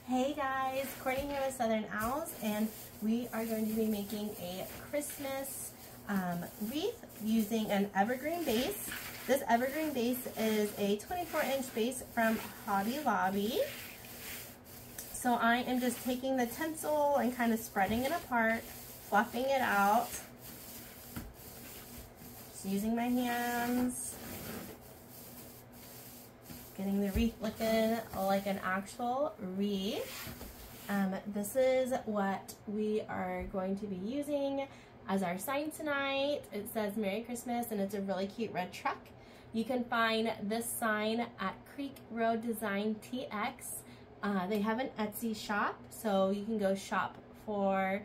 Hey guys, Courtney here with Southern Owls, and we are going to be making a Christmas wreath using an evergreen base. This evergreen base is a 24-inch base from Hobby Lobby. So I am just taking the tinsel and kind of spreading it apart, fluffing it out, just using my hands, getting the wreath looking like an actual wreath. This is what we are going to be using as our sign tonight. It says Merry Christmas, and it's a really cute red truck. You can find this sign at Creek Road Design TX. They have an Etsy shop, so you can go shop for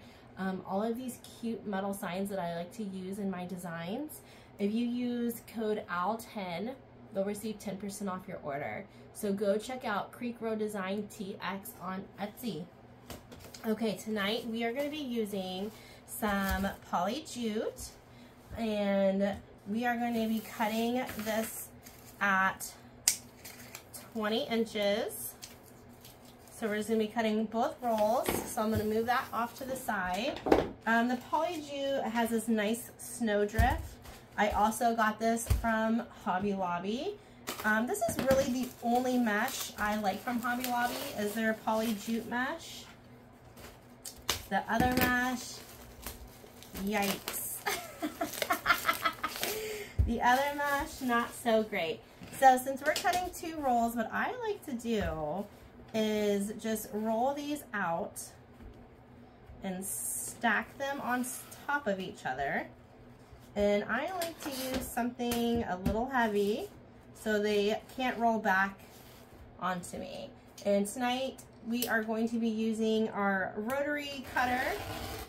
all of these cute metal signs that I like to use in my designs. If you use code OWL10, you'll receive 10% off your order. So go check out Creek Road Design TX on Etsy. Okay, tonight we are going to be using some poly jute, and we are going to be cutting this at 20 inches. So we're just going to be cutting both rolls. So I'm going to move that off to the side. The poly jute has this nice snow drift. I also got this from Hobby Lobby. This is really the only mesh I like from Hobby Lobby is their poly jute mesh. The other mesh, yikes. The other mesh, not so great. So since we're cutting two rolls, what I like to do is just roll these out and stack them on top of each other. And I like to use something a little heavy so they can't roll back onto me. And tonight we are going to be using our rotary cutter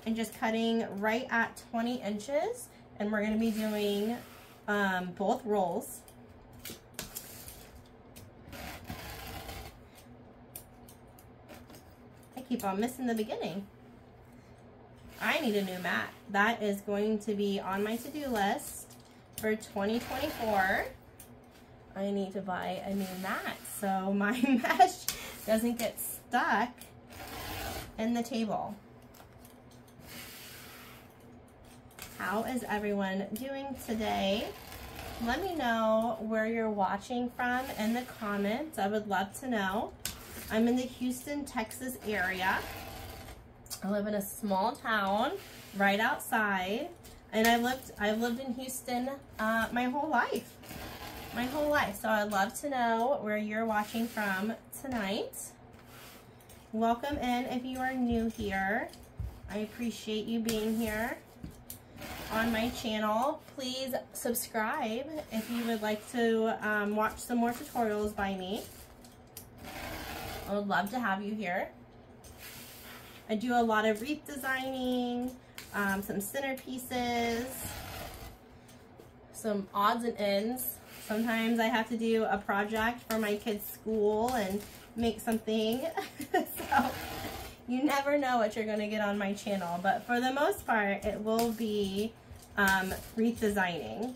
and just cutting right at 20 inches. And we're going to be doing both rolls. I keep on missing the beginning. I need a new mat. That is going to be on my to-do list for 2024. I need to buy a new mat so my mesh doesn't get stuck in the table. How is everyone doing today? Let me know where you're watching from in the comments. I would love to know. I'm in the Houston, Texas area. I live in a small town right outside, and I've lived in Houston my whole life. So I'd love to know where you're watching from tonight. Welcome in if you are new here. I appreciate you being here on my channel. Please subscribe if you would like to watch some more tutorials by me. I would love to have you here. I do a lot of wreath designing, some centerpieces, some odds and ends. Sometimes I have to do a project for my kids' school and make something. So you never know what you're going to get on my channel, but for the most part it will be wreath designing.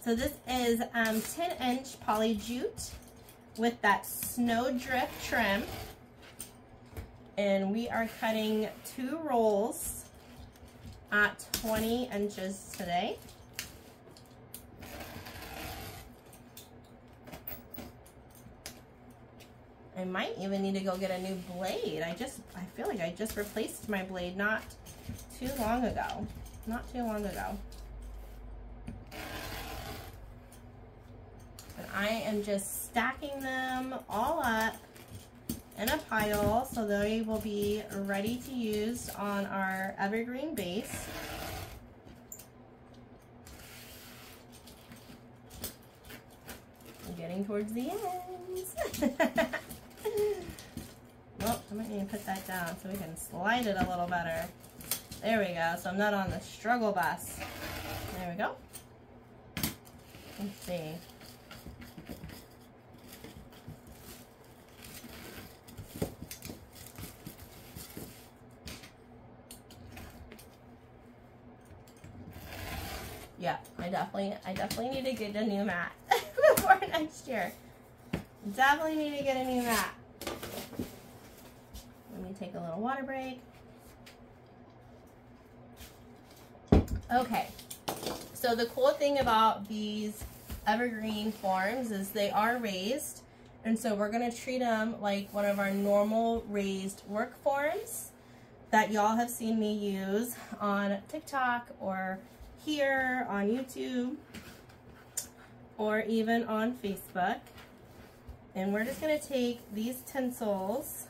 So this is 10-inch poly jute with that snow drift trim, and we are cutting two rolls at 20 inches today. I might even need to go get a new blade. I feel like I just replaced my blade not too long ago. And I am just stacking them all up in a pile so they will be ready to use on our evergreen base. I'm getting towards the ends. Well, I might need to put that down so we can slide it a little better. There we go, so I'm not on the struggle bus. There we go. Let's see. Yeah, I definitely need to get a new mat before next next year. Definitely need to get a new mat. Let me take a little water break. Okay, so the cool thing about these evergreen forms is they are raised, and so we're going to treat them like one of our normal raised work forms that y'all have seen me use on TikTok or here on YouTube or even on Facebook. And we're just going to take these tinsels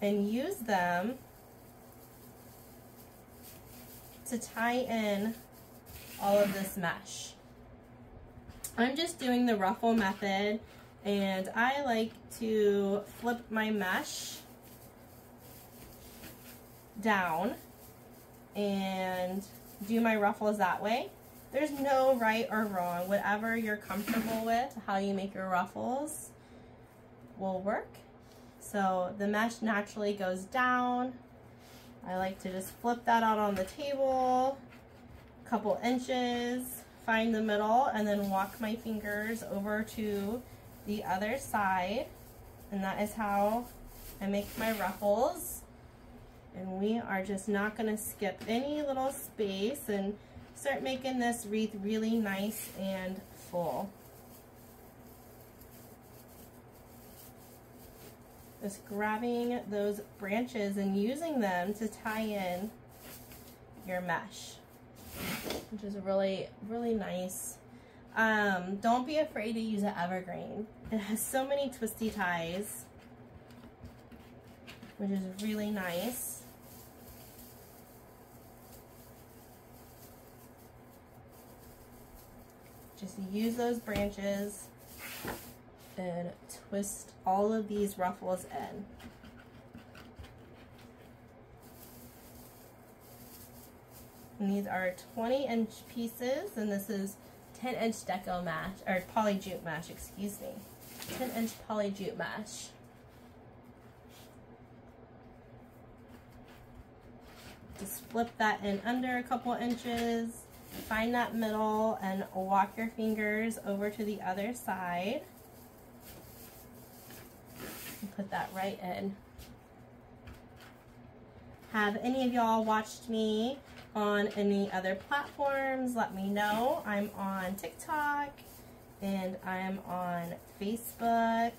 and use them to tie in all of this mesh. I'm just doing the ruffle method, and I like to flip my mesh down and do my ruffles that way. There's no right or wrong. Whatever you're comfortable with, how you make your ruffles will work. So the mesh naturally goes down. I like to just flip that out on the table, a couple inches, find the middle, and then walk my fingers over to the other side. And that is how I make my ruffles. And we are just not going to skip any little space and start making this wreath really nice and full. Just grabbing those branches and using them to tie in your mesh, which is really, really nice. Don't be afraid to use an evergreen. It has so many twisty ties, which is really nice. Just use those branches and twist all of these ruffles in. And these are 20-inch pieces, and this is 10-inch deco mesh, or poly jute mesh, excuse me. 10-inch poly jute mesh. Just flip that in under a couple inches. Find that middle and walk your fingers over to the other side. And put that right in. Have any of y'all watched me on any other platforms? Let me know. I'm on TikTok and I'm on Facebook.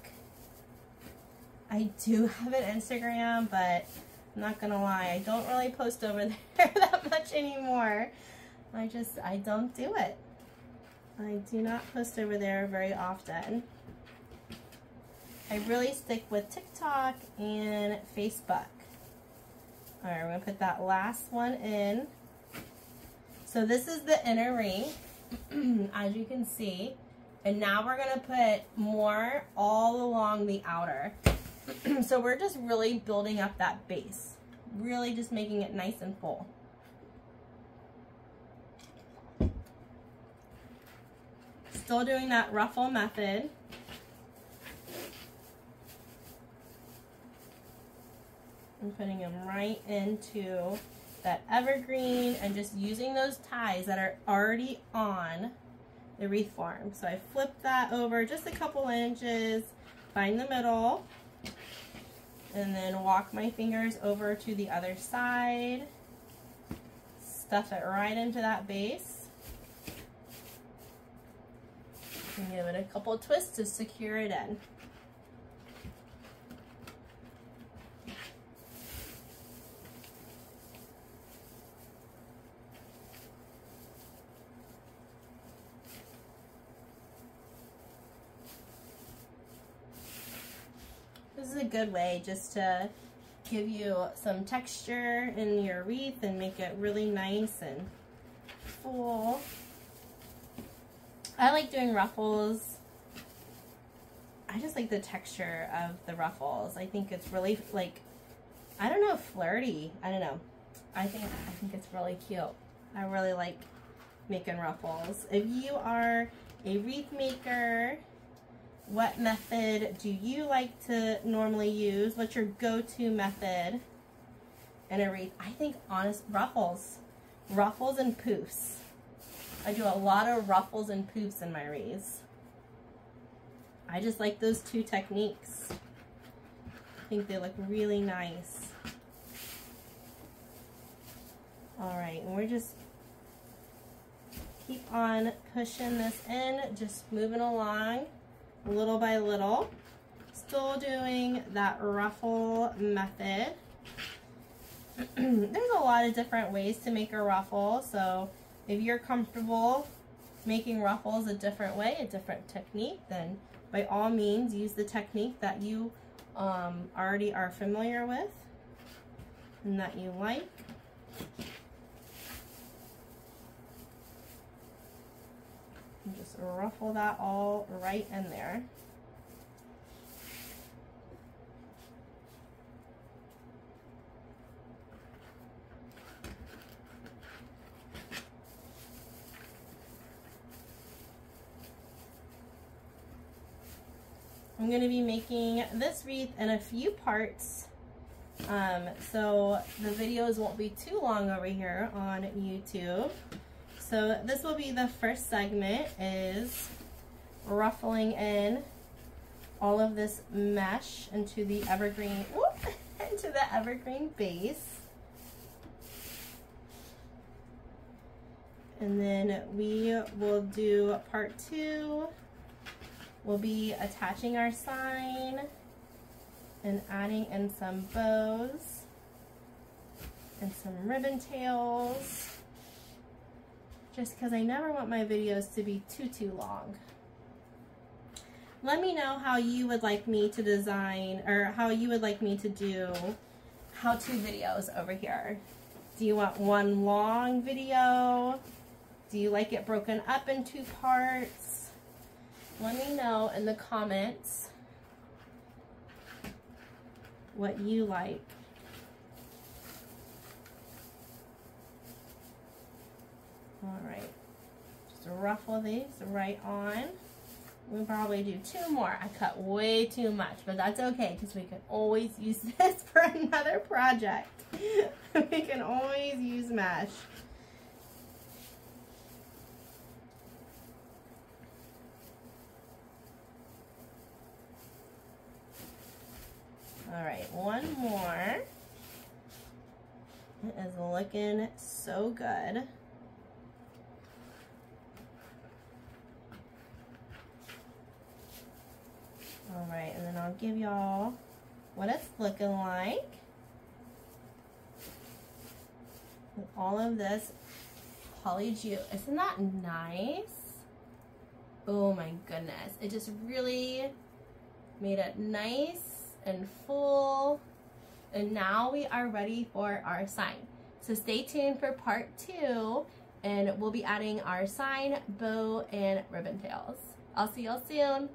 I do have an Instagram, but I'm not gonna lie, I don't really post over there that much anymore. I don't do it. I do not post over there very often. I really stick with TikTok and Facebook. All right, we're gonna put that last one in. So this is the inner ring, as you can see. And now we're gonna put more all along the outer. So we're just really building up that base. Really just making it nice and full. Still doing that ruffle method. I'm putting them right into that evergreen and just using those ties that are already on the wreath form. So I flip that over just a couple inches, find the middle, and then walk my fingers over to the other side. Stuff it right into that base. And give it a couple twists to secure it in. This is a good way just to give you some texture in your wreath and make it really nice and full. I like doing ruffles. I just like the texture of the ruffles. I think it's really, like, I don't know, flirty. I don't know. I think it's really cute. I really like making ruffles. If you are a wreath maker, what method do you like to normally use? What's your go-to method in a wreath? I think honest ruffles. Ruffles and poofs. I do a lot of ruffles and poofs in my wreaths. I just like those two techniques. I think they look really nice. All right, and we're just keep on pushing this in, just moving along little by little. Still doing that ruffle method. There's a lot of different ways to make a ruffle, so if you're comfortable making ruffles a different way, a different technique, then by all means use the technique that you already are familiar with and that you like. And just ruffle that all right in there. I'm going to be making this wreath in a few parts, so the videos won't be too long over here on YouTube. So this will be the first segment, is ruffling in all of this mesh into the evergreen, into the evergreen base. And then we will do part 2. We'll be attaching our sign and adding in some bows and some ribbon tails, just because I never want my videos to be too long. Let me know how you would like me to design, or how you would like me to do how-to videos over here. Do you want one long video? Do you like it broken up in 2 parts? Let me know in the comments what you like. All right, just ruffle these right on. We'll probably do 2 more. I cut way too much, but that's okay because we can always use this for another project. We can always use mesh. All right, one more. It is looking so good. All right, and then I'll give y'all what it's looking like with all of this poly jute. Isn't that nice? Oh my goodness. It just really made it nice and full, and now we are ready for our sign. So stay tuned for part 2, and we'll be adding our sign, bow, and ribbon tails. I'll see y'all soon.